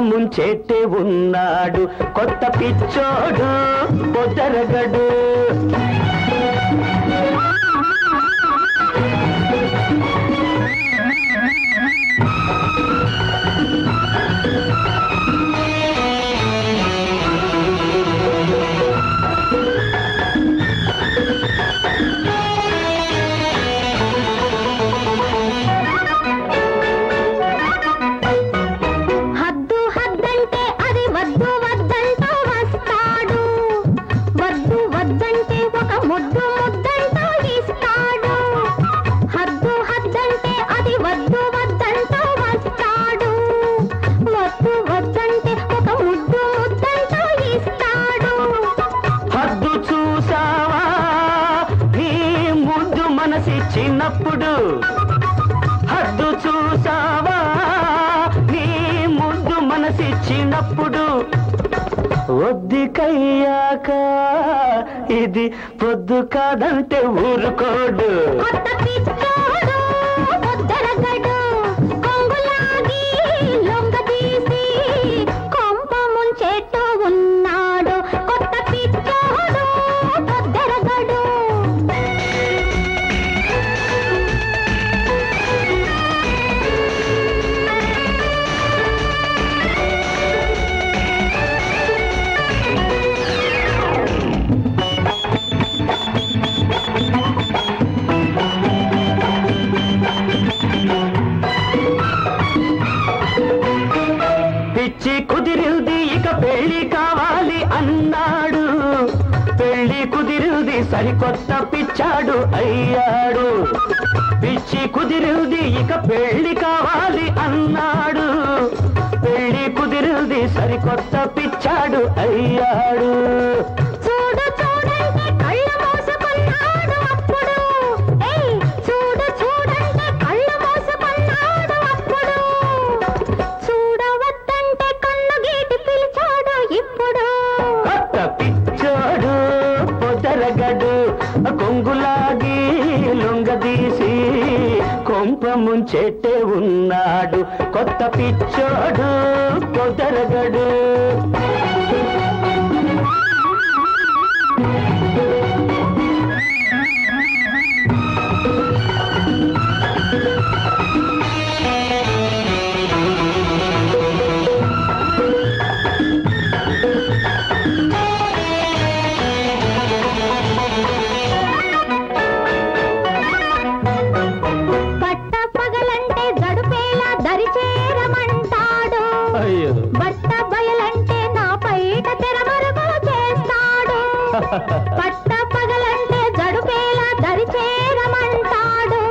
ముంచెట్టే ఉన్నాడు కొత్త పిచ్చోడు పొదరగడు. చిన్నప్పుడు హద్దు చూసావా నీ ముద్దు మనసిచ్చినప్పుడు ఒద్దికయ్యాక ఇది పొద్దు కాదంటే ఊరుకోడు. పిచ్చి కుదిరింది ఇక పెళ్లి కావాలి అన్నాడు, పెళ్లి కుదిరింది సరికొత్త పిచ్చాడు అయ్యాడు. పిచ్చి కుదిరింది ఇక పెళ్లి కావాలి అన్నాడు, పెళ్లి కుదిరింది సరికొత్త పిచ్చాడు అయ్యాడు. పిచ్చోడు పొదరగడు కొంగులాగి లొంగదీసి కొంప ముంచెట్టే ఉన్నాడు కొత్త పిచ్చోడు పొదరగడు. బట్ట బయలంటే నా పైట తెరమరుగు చేస్తాడు, పట్ట పగలంటే జడుపేలా దరిచేరమంటాడు,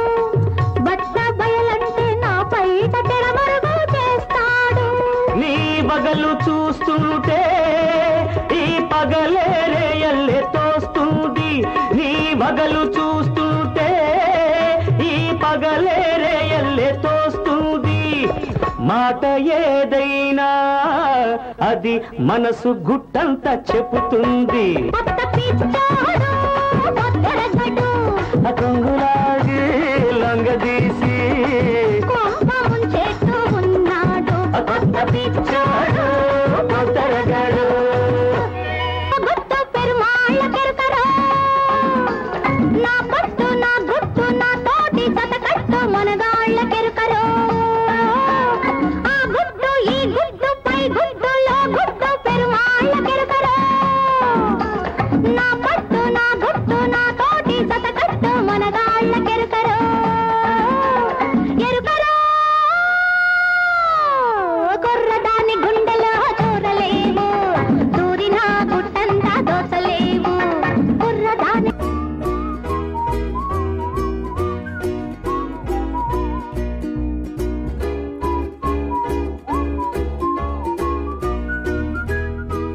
బట్ట బయలంటే నా పైట తెరమరుగు చేస్తాడు. నీ బగలు చూస్తుంటే ఈ పగలే రేయల్లే తోస్తుంది, నీ బగలు చూస్తుంటే ఈ పగలే రేయల్లే తోస్తుంది. మాట ఏదైనా అది మనసు గుట్టంతా చెబుతుంది. కొంగులాగి లొంగదీసి కొంప ముంచెట్టు ఉన్నాడు కొత్త పిచ్చాడు పొదరగడు.